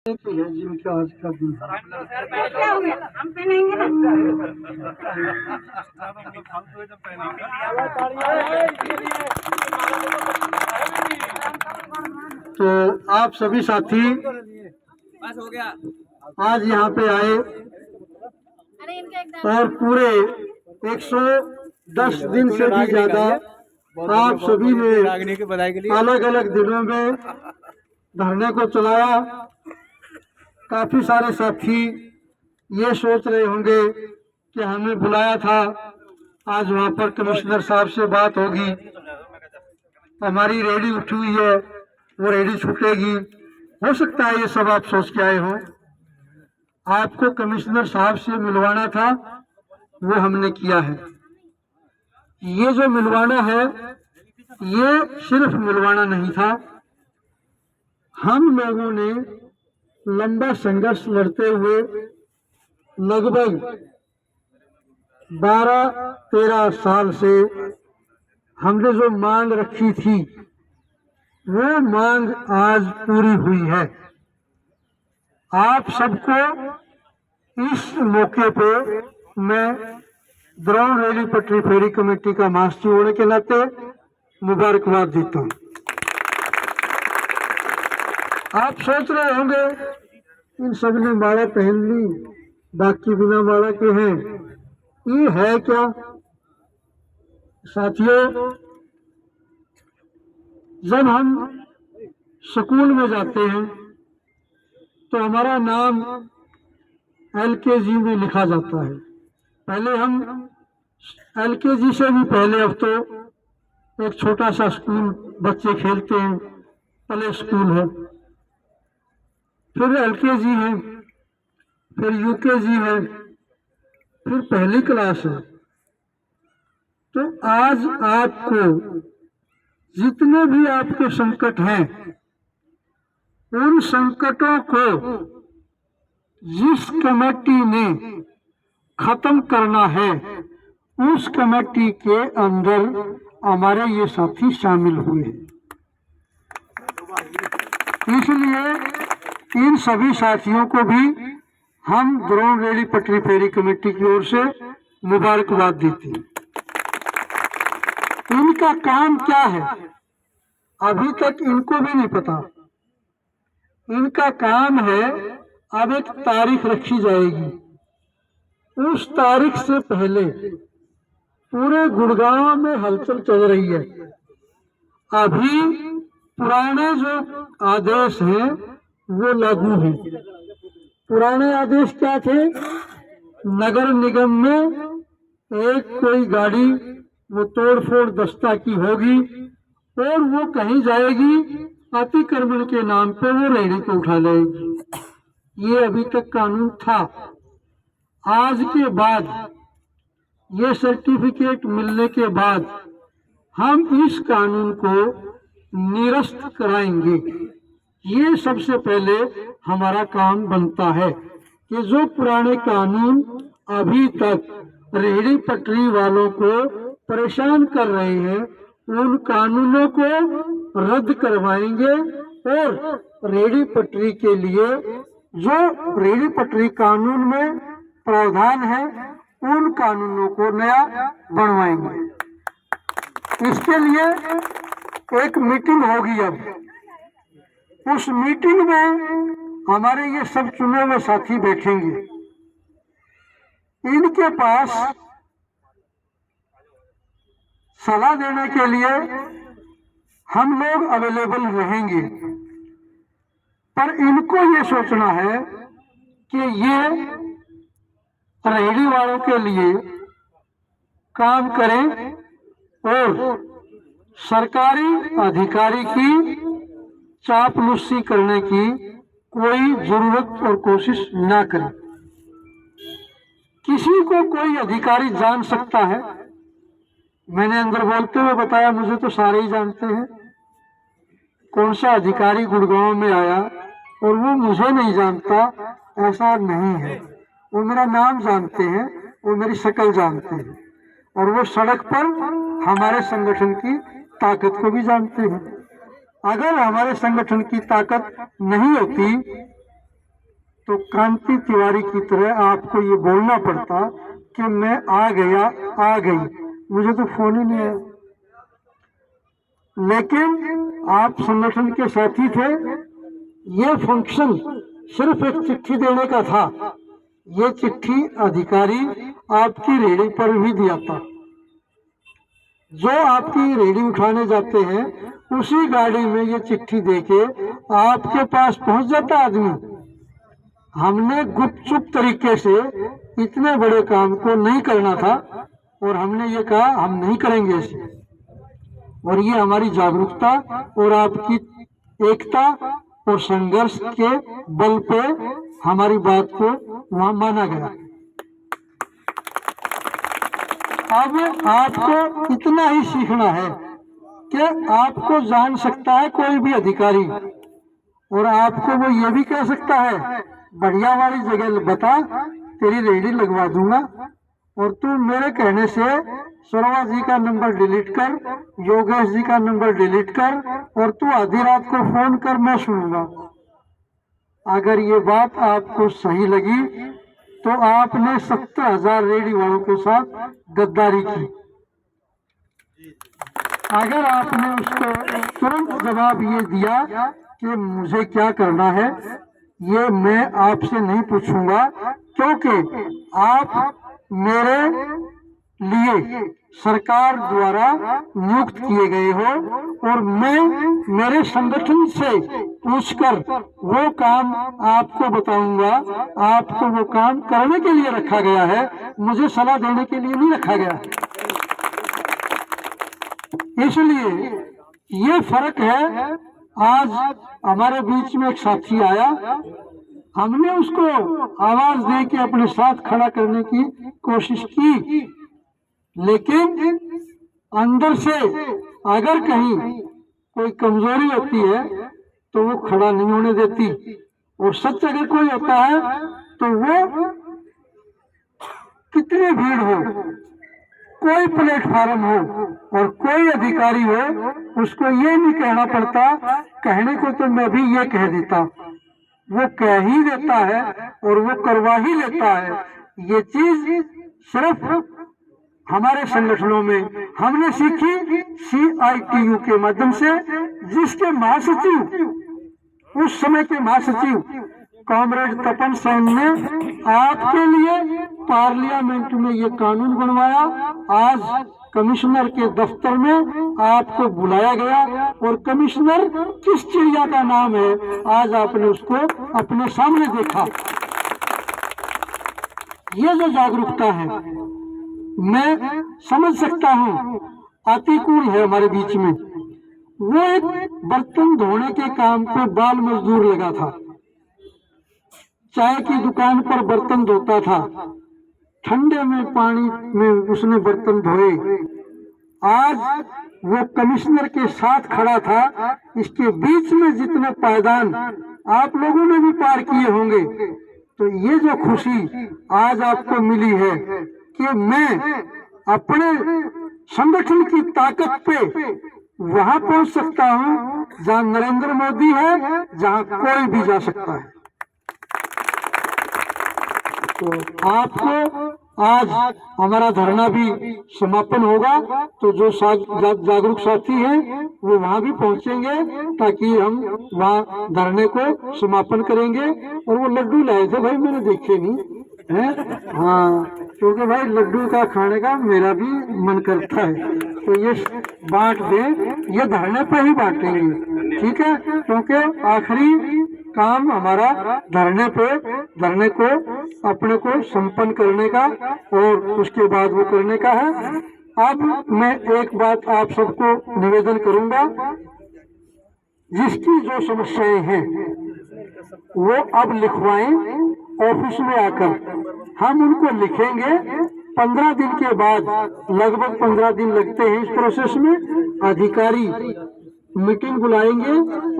जिनका आज का दिन हम पहनेंगे ना। तो आप सभी साथी बस हो गया। आज यहाँ पे आए और पूरे 110 दिन से भी ज्यादा आप सभी ने अलग अलग दिनों में धरने को चलाया। काफी सारे साथी ये सोच रहे होंगे कि हमें बुलाया था, आज वहाँ पर कमिश्नर साहब से बात होगी, हमारी रेडी उठी हुई है, वो रेडी छूटेगी। हो सकता है ये सब आप सोच के आए हो। आपको कमिश्नर साहब से मिलवाना था, वो हमने किया है। ये जो मिलवाना है ये सिर्फ मिलवाना नहीं था, हम लोगों ने लंबा संघर्ष लड़ते हुए लगभग 12-13 साल से हमने जो मांग रखी थी वो मांग आज पूरी हुई है। आप सबको इस मौके पे मैं द्रोण रेली पटरी फेरी कमेटी का महासचिव होने के नाते मुबारकबाद देता हूँ। आप सोच रहे होंगे इन सब ने माला पहन ली, बाकी बिना माला के हैं, ये है क्या? साथियों, जब हम स्कूल में जाते हैं तो हमारा नाम LKG में लिखा जाता है। पहले हम LKG से भी पहले, अब तो एक छोटा सा स्कूल बच्चे खेलते हैं, प्ले स्कूल है, फिर LKG है, फिर UKG है, फिर पहली क्लास है। तो आज आपको जितने भी आपके संकट हैं, उन संकटों को जिस कमेटी ने खत्म करना है, उस कमेटी के अंदर हमारे ये साथी शामिल हुए हैं। इसलिए इन सभी साथियों को भी हम द्रोण रेली पटरी फेरी कमेटी की ओर से मुबारकबाद देते हैं। इनका काम क्या है अभी तक इनको भी नहीं पता। इनका काम है, अब एक तारीख रखी जाएगी, उस तारीख से पहले पूरे गुड़गांव में हलचल चल रही है। अभी पुराने जो आदेश हैं वो लागू हैं। पुराने आदेश क्या थे? नगर निगम में एक कोई गाड़ी वो तोड़फोड़ दस्ता की होगी और वो कहीं जाएगी, अतिक्रमण के नाम पे वो रेहड़ी को उठा लेगी। ये अभी तक कानून था। आज के बाद ये सर्टिफिकेट मिलने के बाद हम इस कानून को निरस्त कराएंगे। ये सबसे पहले हमारा काम बनता है कि जो पुराने कानून अभी तक रेहड़ी पटरी वालों को परेशान कर रहे हैं, उन कानूनों को रद्द करवाएंगे और रेहड़ी पटरी के लिए जो रेहड़ी पटरी कानून में प्रावधान है, उन कानूनों को नया बनवाएंगे। इसके लिए एक मीटिंग होगी। अब उस मीटिंग में हमारे ये सब चुने हुए साथी बैठेंगे। इनके पास सलाह देने के लिए हम लोग अवेलेबल रहेंगे, पर इनको ये सोचना है कि ये रेहड़ी वालों के लिए काम करें और सरकारी अधिकारी की चापलूसी करने की कोई जरूरत और कोशिश ना करें। किसी को कोई अधिकारी जान सकता है। मैंने अंदर बोलते हुए बताया, मुझे तो सारे ही जानते हैं। कौन सा अधिकारी गुड़गांव में आया और वो मुझे नहीं जानता, ऐसा नहीं है। वो मेरा नाम जानते हैं, वो मेरी शक्ल जानते हैं और वो सड़क पर हमारे संगठन की ताकत को भी जानते हैं। अगर हमारे संगठन की ताकत नहीं होती तो क्रांति तिवारी की तरह आपको ये बोलना पड़ता कि मैं आ गया, आ गई। मुझे तो फोन ही नहीं आया। लेकिन आप संगठन के साथी थे। ये फंक्शन सिर्फ एक चिट्ठी देने का था। ये चिट्ठी अधिकारी आपकी रेहड़ी पर भी दिया था। जो आपकी रेहड़ी उठाने जाते हैं उसी गाड़ी में ये चिट्ठी देके आपके पास पहुंच जाता आदमी। हमने गुपचुप तरीके से इतने बड़े काम को नहीं करना था और हमने ये कहा हम नहीं करेंगे इसे। और ये हमारी जागरूकता और आपकी एकता और संघर्ष के बल पे हमारी बात को वहां माना गया। अब आपको इतना ही सीखना है कि आपको जान सकता है कोई भी अधिकारी और आपको वो ये भी कह सकता है बढ़िया वाली जगह बता, तेरी रेहड़ी लगवा दूंगा और तू मेरे कहने से शर्मा जी का नंबर डिलीट कर, योगेश जी का नंबर डिलीट कर और तू आधी रात को फोन कर, मैं सुनूंगा। अगर ये बात आपको सही लगी तो आपने 70,000 रेहड़ी वालों के साथ गद्दारी की। अगर आपने उसको तुरंत जवाब ये दिया कि मुझे क्या करना है ये मैं आपसे नहीं पूछूंगा, क्योंकि आप मेरे लिए सरकार द्वारा नियुक्त किए गए हो और मैं मेरे संगठन से पूछकर वो काम आपको बताऊंगा। आपको वो काम करने के लिए रखा गया है, मुझे सलाह देने के लिए नहीं रखा गया। इसलिए ये फर्क है। आज हमारे बीच में एक साथी आया, हमने उसको आवाज दे के अपने साथ खड़ा करने की कोशिश की, लेकिन अंदर से अगर कहीं कोई कमजोरी होती है तो वो खड़ा नहीं होने देती। और सच अगर कोई होता है तो वो कितनी भीड़ हो, कोई प्लेटफार्म हो और कोई अधिकारी हो, उसको ये नहीं कहना पड़ता। कहने को तो मैं भी ये कह देता, वो कह ही देता है और वो करवा ही लेता है। ये चीज सिर्फ हमारे संगठनों में हमने सीखी CITU के माध्यम से, जिसके महासचिव उस समय के महासचिव कॉमरेड तपन सेन ने आपके लिए पार्लियामेंट में ये कानून बनवाया। आज कमिश्नर के दफ्तर में आपको बुलाया गया और कमिश्नर किस चिड़िया का नाम है आज आपने उसको अपने सामने देखा। ये जो जागरूकता है मैं समझ सकता हूँ। अतिकूल है हमारे बीच में, वो एक बर्तन धोने के काम पे बाल मजदूर लगा था, चाय की दुकान पर बर्तन धोता था, ठंडे में पानी में उसने बर्तन धोए। आज वो कमिश्नर के साथ खड़ा था। इसके बीच में जितने पायदान आप लोगों ने भी पार किए होंगे, तो ये जो खुशी आज आपको मिली है कि मैं अपने संगठन की ताकत पे वहां पहुंच सकता हूं जहां नरेंद्र मोदी है, जहां कोई भी जा सकता है। तो आपको आज हमारा धरना भी समापन होगा, तो जो जागरूक साथी हैं वो वहां भी पहुंचेंगे ताकि हम वहां धरने को समापन करेंगे। और वो लड्डू लाए थे भाई, मैंने देखे नहीं है। हाँ, क्योंकि भाई लड्डू का खाने का मेरा भी मन करता है, तो ये बांट दें, ये धरने पे ही बांटेंगे, ठीक है। क्योंकि आखिरी काम हमारा धरने को अपने को संपन्न करने का और उसके बाद वो करने का है। अब मैं एक बात आप सबको निवेदन करूंगा, जिसकी जो समस्याएं हैं वो अब लिखवाएं ऑफिस में आकर, हम उनको लिखेंगे। 15 दिन के बाद, लगभग 15 दिन लगते हैं इस प्रोसेस में, अधिकारी मीटिंग बुलाएंगे।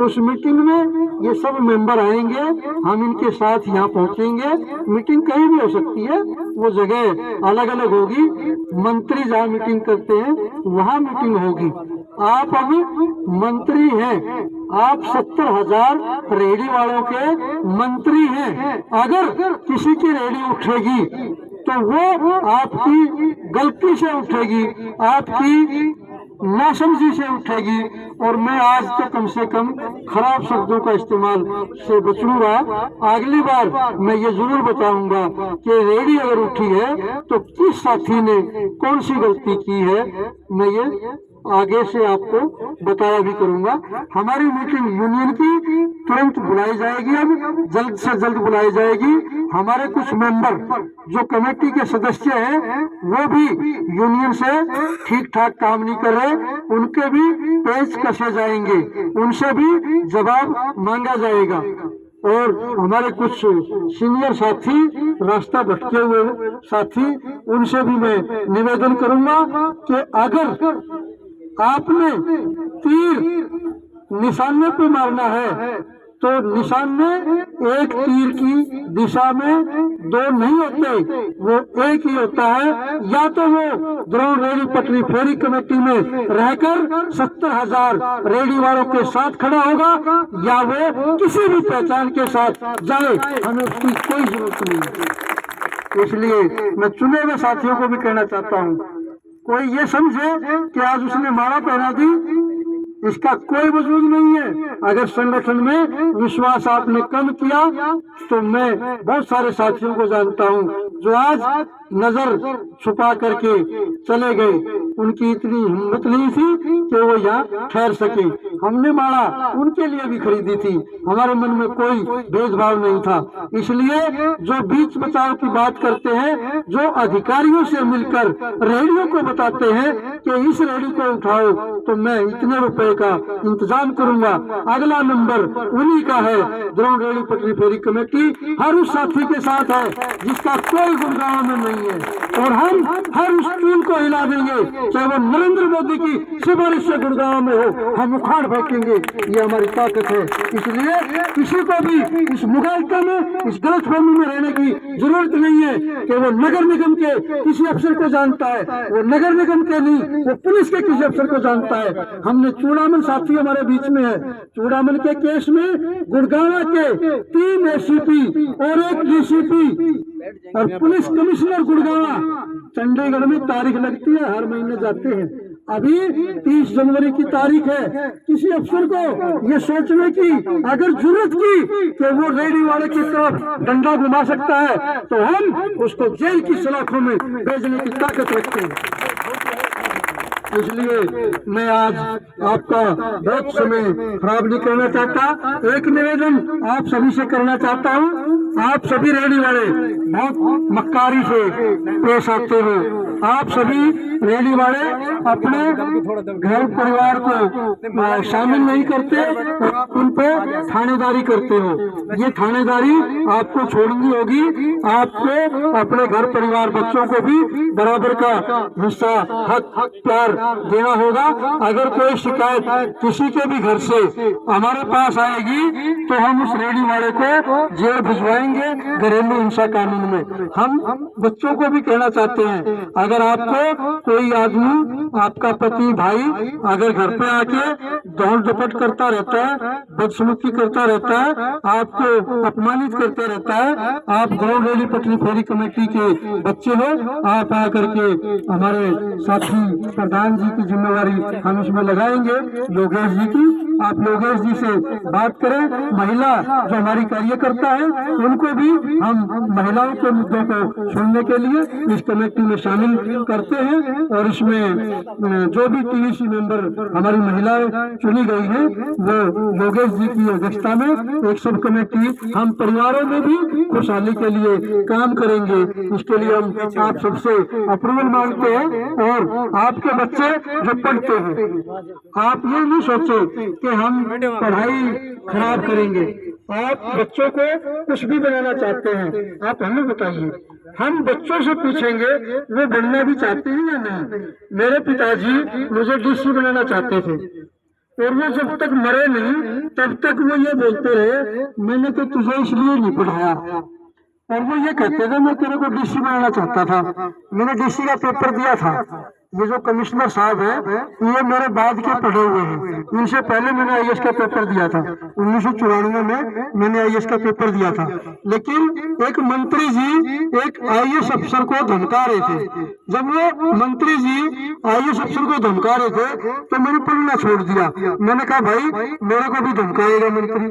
उस मीटिंग में ये सब मेंबर आएंगे, हम इनके साथ यहाँ पहुँचेंगे। मीटिंग कहीं भी हो सकती है, वो जगह अलग अलग होगी। मंत्री जहाँ मीटिंग करते हैं वहाँ मीटिंग होगी। आप अभी मंत्री हैं, आप 70,000 रेडी वालों के मंत्री हैं। अगर किसी की रेडी उठेगी तो वो आपकी गलती से उठेगी, आपकी नासमझी से उठेगी। और मैं आज तो कम से कम खराब शब्दों का इस्तेमाल से बचूंगा। अगली बार मैं ये जरूर बताऊंगा कि रेडी अगर उठी है तो किस साथी ने कौन सी गलती की है, मैं ये आगे से आपको बताया भी करूंगा। हमारी मीटिंग यूनियन की तुरंत बुलाई जाएगी, अब जल्द से जल्द बुलाई जाएगी। हमारे कुछ मेंबर जो कमेटी के सदस्य हैं वो भी यूनियन से ठीक ठाक काम नहीं कर रहे, उनके भी पेच कसे जाएंगे, उनसे भी जवाब मांगा जाएगा। और हमारे कुछ सीनियर साथी, रास्ता भटके हुए साथी, उनसे भी मैं निवेदन करूंगा कि अगर आपने तीर निशाने पे मारना है तो निशाने एक तीर की दिशा में दो नहीं होते, वो एक ही होता है। या तो वो द्रोण रेडी पटरी फेरी कमेटी में रहकर 70,000 रेडी वालों के साथ खड़ा होगा, या वो किसी भी पहचान के साथ जाए, हमें उसकी कोई जरूरत नहीं है। इसलिए मैं चुने हुए साथियों को भी कहना चाहता हूँ, कोई ये समझे कि आज उसने माला पहना दी, इसका कोई वजूद नहीं है। अगर संगठन में विश्वास आपने कम किया तो मैं बहुत सारे साथियों को जानता हूं जो आज नजर छुपा करके चले गए, उनकी इतनी हिम्मत नहीं थी कि वो यहाँ ठहर सके। हमने माला उनके लिए भी खरीदी थी, हमारे मन में कोई भेदभाव नहीं था। इसलिए जो बीच बचाव की बात करते हैं, जो अधिकारियों से मिलकर रेडियो को बताते हैं कि इस रेडी को उठाओ, तो मैं इतने रुपए का इंतजाम करूंगा। अगला नंबर उन्हीं का है। द्रोण रेडी पटरी फेरी कमेटी हर उस साथी के साथ है जिसका कोई गुड़गांव में नहीं है, और हम हर उस टीम को हिला देंगे, चाहे वो नरेंद्र मोदी की सिफारिश से गुड़गांव में हो, हम उखाड़ फेंकेंगे। ये हमारी ताकत है। इसलिए किसी को भी इस मुगालता में, इस गलतफहमी में रहने की जरूरत नहीं है कि वो नगर निगम के किसी अफसर को जानता है, वो नगर निगम के नहीं, वो पुलिस के किसी अफसर को जानता है। हमने चूड़ामन साथी हमारे बीच में है, चूड़ामन के केस में गुड़गांव के 3 एसीपी और 1 डीसीपी और पुलिस कमिश्नर गुड़गांव चंडीगढ़ में तारीख लगती है, हर महीने जाते हैं। अभी 30 जनवरी की तारीख है। किसी अफसर को ये सोचने की अगर जरूरत की कि वो रेडी वाले की तरफ डंडा घुमा सकता है तो हम उसको जेल की सलाखों में भेजने की ताकत रखते हैं। इसलिए मैं आज आपका बहुत समय खराब नहीं करना चाहता। एक निवेदन आप सभी से करना चाहता हूँ, आप सभी रेडी वाले बहुत मक्कारी से पेश आते हो, आप सभी रेडी वाले अपने घर परिवार को शामिल नहीं करते, उन पे थानेदारी करते हो। ये थानेदारी आपको छोड़नी होगी। आपको अपने घर परिवार बच्चों को भी बराबर का हिस्सा, हक, प्यार देना होगा। अगर कोई शिकायत किसी के भी घर से हमारे पास आएगी तो हम उस रेडी वाले को जेल भिजवाएंगे घरेलू हिंसा कानून में। हम बच्चों को भी कहना चाहते हैं, अगर आपको कोई आदमी, आपका पति, भाई अगर घर पे आके दौड़ झपट करता रहता है, बदसलूकी करता रहता है, आपको अपमानित करता रहता है, आप द्रोण रेडी पटरी फेरी कमेटी के बच्चे हो, आप आकर के हमारे साथी प्रधान जी की जिम्मेवारी हम इसमें लगाएंगे, योगेश जी की। आप योगेश जी से बात करें। महिला जो हमारी कार्यकर्ता है उनको भी हम महिलाओं के मुद्दों को सुनने के लिए इस कमेटी में शामिल करते हैं। और इसमें जो भी टीवीसी मेंबर हमारी महिलाएं चुनी गई है वो योगेश जी की अध्यक्षता में एक सब कमेटी हम परिवारों में भी खुशहाली के लिए काम करेंगे। इसके लिए हम आप सबसे अप्रूवल मांगते हैं। और आपके बच्चे जो पढ़ते हैं, आप ये नहीं सोचे कि हम पढ़ाई खराब करेंगे। आप बच्चों को कुछ भी बनाना चाहते हैं, आप हमें बताइए, हम बच्चों से पूछेंगे वो बनना भी चाहते हैं या नहीं। मेरे पिताजी मुझे डीसी बनाना चाहते थे और वो जब तक मरे नहीं तब तक वो ये बोलते रहे, मैंने तो तुझे इसलिए नहीं पढ़ाया। और वो ये कहते थे, मैं तेरे को डीसी बनाना चाहता था, मैंने डीसी का पेपर दिया था, ये जो कमिश्नर साहब है ये मेरे बाद के पढ़े हुए हैं। इनसे पहले मैंने आईएएस का पेपर दिया था, 1994 में मैंने आईएएस का पेपर दिया था। लेकिन एक मंत्री जी एक आईएएस अफसर को धमका रहे थे। जब वो मंत्री जी आईएएस अफसर को धमका रहे थे तो मैंने पढ़ना छोड़ दिया। मैंने कहा भाई मेरे को भी धमकाएगा मंत्री,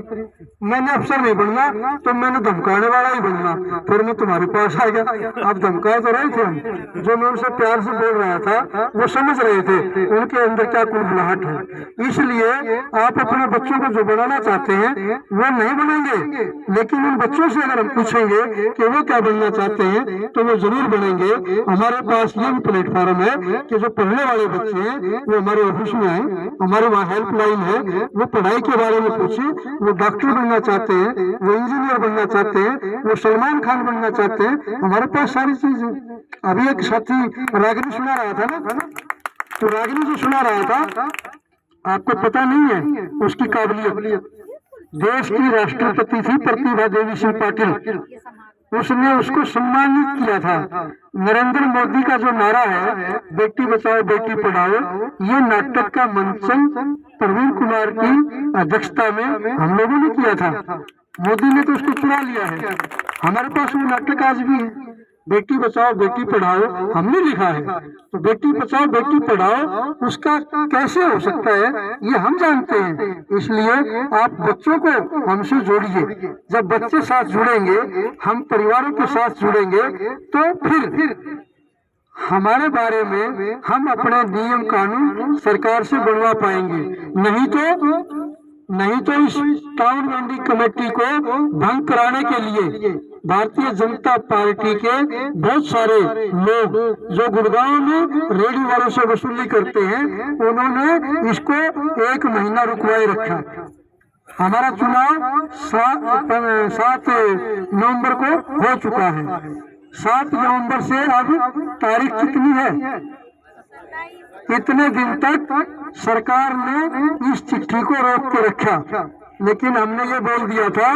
मैंने अफसर नहीं बनना तो मैंने धमकाने वाला ही बनना। फिर मैं तुम्हारे पास आ गया। आप धमका तो रहे थे हम, जो मैं उनसे प्यार से बोल रहा था वो समझ रहे थे उनके अंदर क्या कुलबुलाहट है। इसलिए आप अपने बच्चों को जो बनाना चाहते हैं वो नहीं बनेंगे, लेकिन उन बच्चों से अगर हम पूछेंगे कि वो क्या बनना चाहते हैं तो वो जरूर बनेंगे। हमारे पास ये भी प्लेटफॉर्म है कि जो पढ़ने वाले बच्चे हैं वो हमारे ऑफिस में आए, हमारे वहाँ हेल्पलाइन है, वो पढ़ाई के बारे में पूछे, वो डॉक्टर बनना चाहते हैं, वो इंजीनियर बनना चाहते हैं, वो सलमान खान बनना चाहते हैं, हमारे पास सारी चीजें। अभी एक साथी रागिनी सुना रहा था ना, तो रागिनी जो सुना रहा था आपको पता नहीं है उसकी काबिलियत। देश की राष्ट्रपति थी प्रतिभा देवी सिंह पाटिल, उसने उसको सम्मानित किया था। नरेंद्र मोदी का जो नारा है बेटी बचाओ बेटी पढ़ाओ, ये नाटक का मंचन प्रवीण कुमार की अध्यक्षता में हम लोगों ने किया था। मोदी ने तो उसको चुरा लिया है। हमारे पास वो नाटक आज भी है, बेटी बचाओ बेटी पढ़ाओ हमने लिखा है। तो बेटी बचाओ बेटी पढ़ाओ उसका कैसे हो सकता है ये हम जानते हैं। इसलिए आप बच्चों को हमसे जोड़िए। जब बच्चे साथ जुड़ेंगे, हम परिवारों के साथ जुड़ेंगे तो फिर हमारे बारे में हम अपने नियम कानून सरकार से बनवा पाएंगे। नहीं तो इस टाउन मंडी कमेटी को भंग कराने के लिए भारतीय जनता पार्टी के बहुत सारे लोग जो गुड़गांव में रेडी वालों से वसूली करते हैं, उन्होंने इसको 1 महीना रुकवाए रखा। हमारा चुनाव 7 नवंबर को हो चुका है। 7 नवंबर से अब तारीख कितनी है? इतने दिन तक सरकार ने इस चिट्ठी को रोक के रखा, लेकिन हमने ये बोल दिया था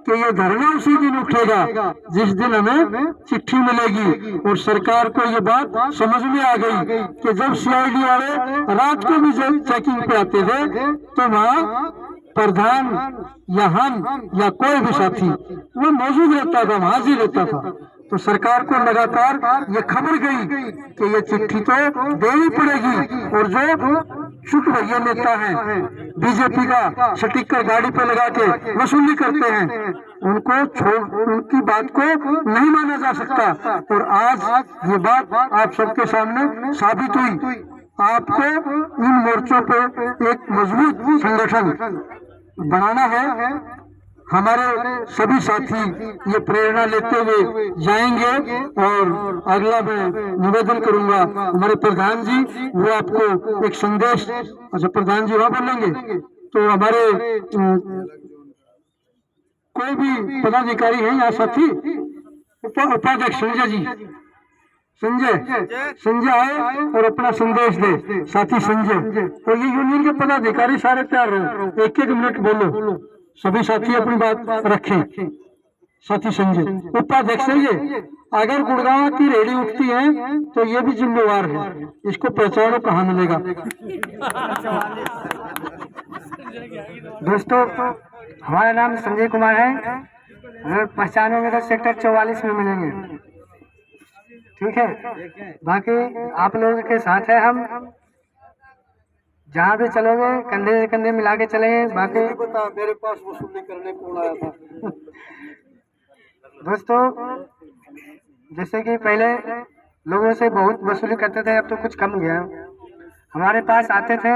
कि ये धरना उसी दिन उठेगा जिस दिन हमें चिट्ठी मिलेगी। और सरकार को ये बात समझ में आ गई कि जब सीआईडी वाले रात को भी चेकिंग पे आते थे तो वहाँ प्रधान या हम या कोई भी साथी वो मौजूद रहता था, हाजिर रहता था। तो सरकार को लगातार ये खबर गई कि ये चिट्ठी तो देनी पड़ेगी। और जो चुप भैया नेता है बीजेपी का, स्टिकर गाड़ी पे लगा के वसूली करते हैं, उनकी बात को नहीं माना जा सकता। और आज ये बात आप सबके सामने साबित हुई। आपको इन मोर्चों पे एक मजबूत संगठन बनाना है। हमारे सभी साथी ये प्रेरणा लेते हुए जाएंगे। और अगला मैं निवेदन करूंगा हमारे प्रधान जी, वो आपको एक संदेश। अच्छा प्रधान जी वहाँ बोलेंगे तो हमारे कोई भी पदाधिकारी है यहाँ साथी, उपाध्यक्ष संजय आए और अपना संदेश दे। साथी संजय और ये यूनियन के पदाधिकारी सारे तैयार रहो, 1-1 मिनट बोलो, सभी साथी अपनी बात रखें। साथी संजय उपाध्यक्ष है ये। अगर गुड़गांव की रेडी उठती है तो ये भी जिम्मेवार है, इसको पहचानो कहाँ मिलेगा। दोस्तों हमारा नाम संजय कुमार है, अगर पहचानोगे तो सेक्टर 44 में मिलेंगे, ठीक है। बाकी आप लोगों के साथ है, हम जहाँ भी चलोगे कंधे से कंधे मिला के चलेंगे। बाकी मेरे पास वसूली करने कौन आया था? दोस्तों जैसे कि पहले लोगों से बहुत वसूली करते थे, अब तो कुछ कम गया। हमारे पास आते थे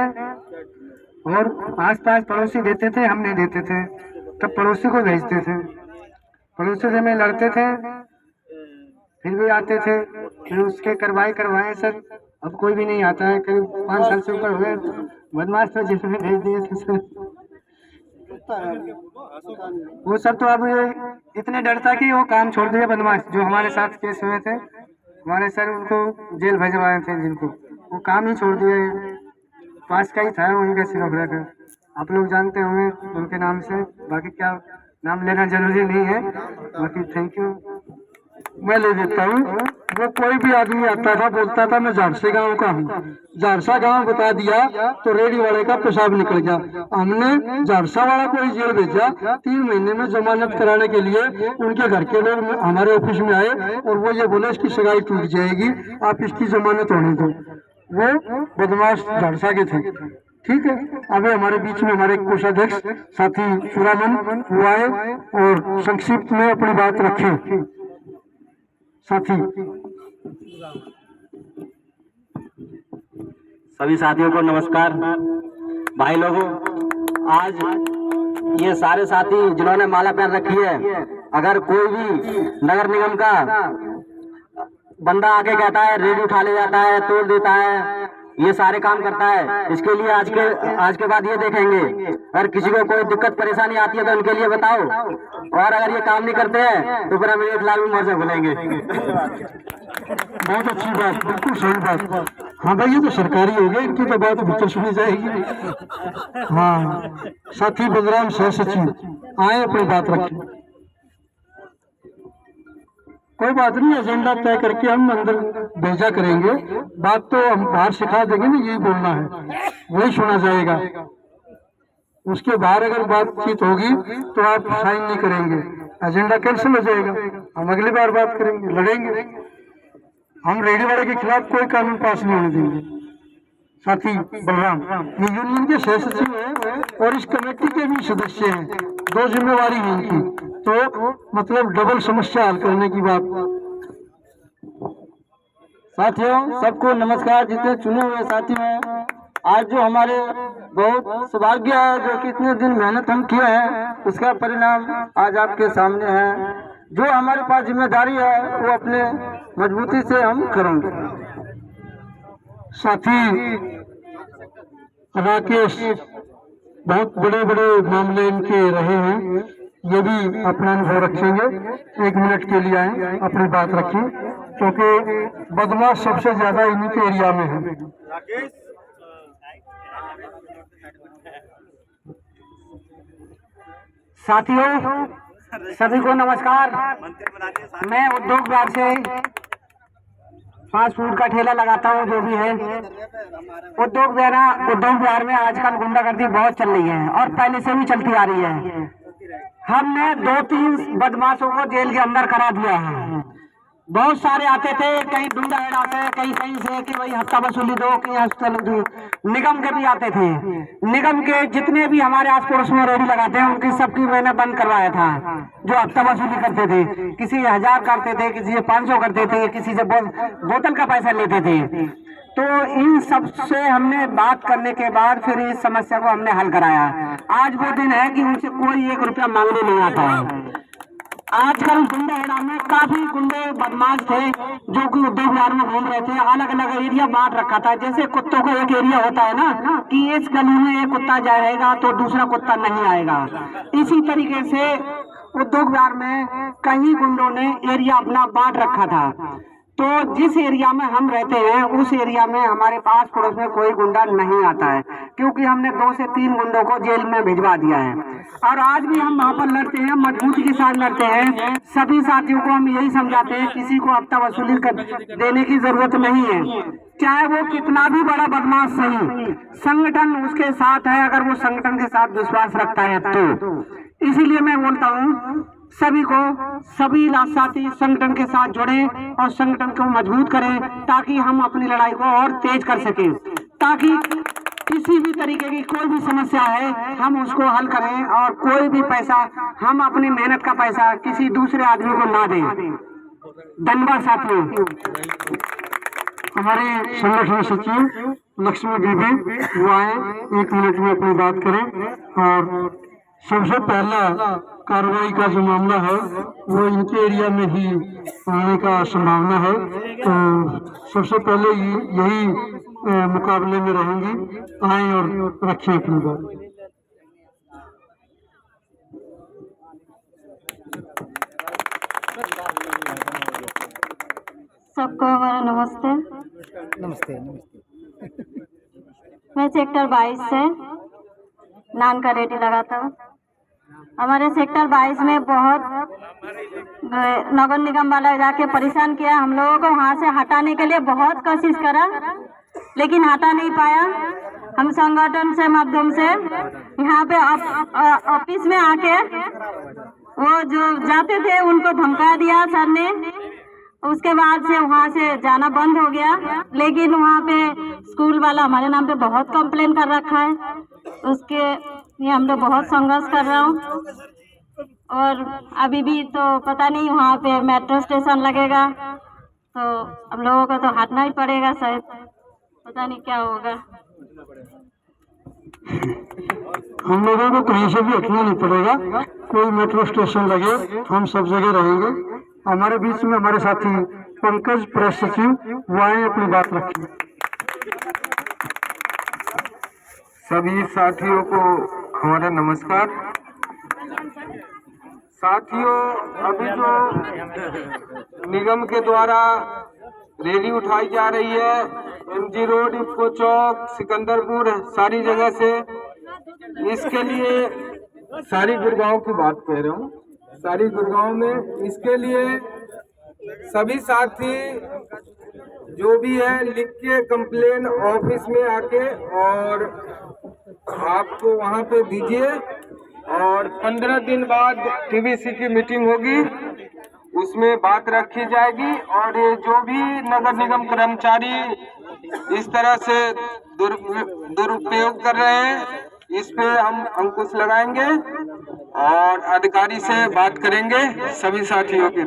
और आसपास पड़ोसी देते थे, हम नहीं देते थे, तब पड़ोसी को भेजते थे, पड़ोसी से में लड़ते थे, फिर भी आते थे, फिर उसके कार्रवाई करवाए सर। अब कोई भी नहीं आता है, करीब 5 साल से ऊपर हुए। बदमाश तो जिसमें भेज दिए थे सर, वो सब तो अब इतने डरता कि वो काम छोड़ दिए। बदमाश जो हमारे साथ केस हुए थे, हमारे सर उनको जेल भेजवाए थे, जिनको वो काम ही छोड़ दिए। पास का ही था, वहीं का सिर्फ रहकर आप लोग जानते होंगे उनके नाम से। बाकी क्या नाम लेना जरूरी नहीं है। बाकी थैंक यू। मैं ले देता हूँ। वो कोई भी आदमी आता था बोलता था मैं झारसा गांव का हूँ, झारसा गांव बता दिया तो रेडी वाले का पेशाब निकल गया। हमने झारसा वाला को ही जेल भेजा। 3 महीने में जमानत कराने के लिए उनके घर के लोग हमारे ऑफिस में आए और वो ये बोले इसकी सगाई टूट जाएगी, आप इसकी जमानत होने दो। वो बदमाश झारसा के थे। ठीक है, अभी हमारे बीच में हमारे कोषाध्यक्ष साथी सुरानंद वो आए और संक्षिप्त में अपनी बात रखे। साथी सभी साथियों को नमस्कार। भाई लोगों, आज ये सारे साथी जिन्होंने माला पहन रखी है, अगर कोई भी नगर निगम का बंदा आके कहता है रेडी उठा ले जाता है, तोड़ देता है, ये सारे काम करता है, इसके लिए आज के बाद ये देखेंगे। अगर किसी को कोई दिक्कत परेशानी आती है तो उनके लिए बताओ, और अगर ये काम नहीं करते हैं तो फिर हम एक लाख में मोर्चा खोलेंगे। बहुत अच्छी बात, बिल्कुल सही बात। हाँ भाई, ये तो सरकारी हो गया, इनकी तो बात भीतर सुनी जाएगी। हाँ, साथी बलराम सह सचिव आए, अपनी बात रखें। कोई बात नहीं, एजेंडा तय करके हम अंदर भेजा करेंगे। बात तो हम बाहर सिखा देंगे ना, यही बोलना है, वही सुना जाएगा। उसके बाहर अगर बातचीत होगी तो आप साइन नहीं करेंगे, एजेंडा कैंसिल हो जाएगा। हम अगली बार बात करेंगे, लड़ेंगे। हम रेडी वाले के खिलाफ कोई कानून पास नहीं होने देंगे। साथी बलराम ये यूनियन के सह सचिव हैं और इस कमेटी के भी सदस्य हैं, 2 जिम्मेवारी है इनकी, तो मतलब डबल समस्या हल करने की बात। साथियों सबको नमस्कार। जितने चुने हुए साथी हैं, आज जो हमारे बहुत सौभाग्य है जो कि इतने दिन मेहनत हम किए हैं, उसका परिणाम आज आपके सामने है। जो हमारे पास जिम्मेदारी है वो अपने मजबूती से हम करेंगे। साथी राकेश बहुत बड़े बड़े मामले इनके रहे हैं, ये भी अपना अनुभव रखेंगे। 1 मिनट के लिए आए, अपनी बात रखें, क्योंकि बदमाश सबसे ज्यादा इन्हीं के एरिया में है। साथियों सभी को नमस्कार। मैं उद्योग विभाग से फास्ट फूड का ठेला लगाता हूँ, जो भी है। उद्योग विहार में आजकल गुंडागर्दी बहुत चल रही है और पहले से भी चलती आ रही है। हमने 2-3 बदमाशों को जेल के अंदर करा दिया है। बहुत सारे आते थे, कहीं डूंगा हेड़ा से, कहीं से कि भाई हफ्ता वसूली दो, कहीं हफ्ता दो। निगम के भी आते थे। निगम के जितने भी हमारे आस पड़ोस में रेडी लगाते हैं उनकी सबकी मैंने बंद करवाया था, जो हफ्ता वसूली करते थे। किसी 1000 करते थे, किसी से 500 करते थे, किसी से बोतल का पैसा लेते थे। तो इन सब से हमने बात करने के बाद फिर इस समस्या को हमने हल कराया। आज वो दिन है कि उनसे कोई 1 रुपया मांगने नहीं आता है। आजकल गुंडे हेड़ा में काफी गुंडे बदमाश थे जो कि उद्योग विहार में घूम रहे थे। अलग अलग एरिया बांट रखा था, जैसे कुत्तों का एक एरिया होता है ना कि इस गली में एक कुत्ता जाएगा तो दूसरा कुत्ता नहीं आएगा। इसी तरीके से उद्योग विहार में कई गुंडों ने एरिया अपना बांट रखा था। तो जिस एरिया में हम रहते हैं उस एरिया में हमारे पास पड़ोस में कोई गुंडा नहीं आता है, क्योंकि हमने 2 से 3 गुंडों को जेल में भिजवा दिया है। और आज भी हम वहाँ पर लड़ते हैं, मजबूती के साथ लड़ते हैं। सभी साथियों को हम यही समझाते हैं, किसी को हफ्ता वसूली देने की जरूरत नहीं है, चाहे वो कितना भी बड़ा बदमाश सही, संगठन उसके साथ है अगर वो संगठन के साथ विश्वास रखता है तो। इसीलिए मैं बोलता हूँ सभी को, सभी साथी संगठन के साथ जुड़े और संगठन को मजबूत करें, ताकि हम अपनी लड़ाई को और तेज कर सकें, ताकि किसी भी तरीके की कोई भी समस्या है हम उसको हल करें और कोई भी पैसा, हम अपनी मेहनत का पैसा किसी दूसरे आदमी को ना दें। धन्यवाद साथियों। हमारे संगठन सचिव लक्ष्मी दीदी वो आए, 1 मिनट में अपनी बात करें। और सबसे पहला कार्रवाई का जो मामला है वो इनके एरिया में ही आने का संभावना है, तो सबसे पहले यही मुकाबले में रहेंगी। आए और रखें अपनी बात। सबको हमारा नमस्ते। नमस्ते। मैं सेक्टर 22 से नान का रेडी लगाता हूँ। हमारे सेक्टर 22 में बहुत नगर निगम वाला जाके परेशान किया हम लोगों को, वहाँ से हटाने के लिए बहुत कोशिश करा लेकिन हटा नहीं पाया। हम संगठन से माध्यम से यहाँ पे ऑफिस में आके वो जो जाते थे उनको धमका दिया सर ने, उसके बाद से वहाँ से जाना बंद हो गया। लेकिन वहाँ पे स्कूल वाला हमारे नाम पे बहुत कंप्लेन कर रखा है, उसके लिए हम लोग बहुत संघर्ष कर रहा हूँ। और अभी भी तो पता नहीं वहाँ पे मेट्रो स्टेशन लगेगा तो हम लोगों को तो हटना ही पड़ेगा शायद, पता नहीं क्या होगा। हम लोगों को कहीं से भी हटना नहीं पड़ेगा, कोई मेट्रो स्टेशन लगे हम सब जगह रहेंगे। हमारे बीच में हमारे साथी पंकज प्रेस सचिव, वो आए अपनी बात रखें। सभी साथियों को हमारा नमस्कार। साथियों, अभी जो निगम के द्वारा रैली उठाई जा रही है एमजी रोड, इफ्को चौक, सिकंदरपुर, सारी जगह से, इसके लिए सारी गुड़गांव की बात कह रहा हूँ, सारी गुड़गांव में इसके लिए सभी साथी जो भी है लिख के कंप्लेन ऑफिस में आके और आपको वहाँ पे दीजिए। और 15 दिन बाद टीबीसी की मीटिंग होगी, उसमें बात रखी जाएगी। और ये जो भी नगर निगम कर्मचारी इस तरह से दुरुपयोग कर रहे हैं, इस पे हम अंकुश लगाएंगे और अधिकारी से बात करेंगे सभी साथियों के।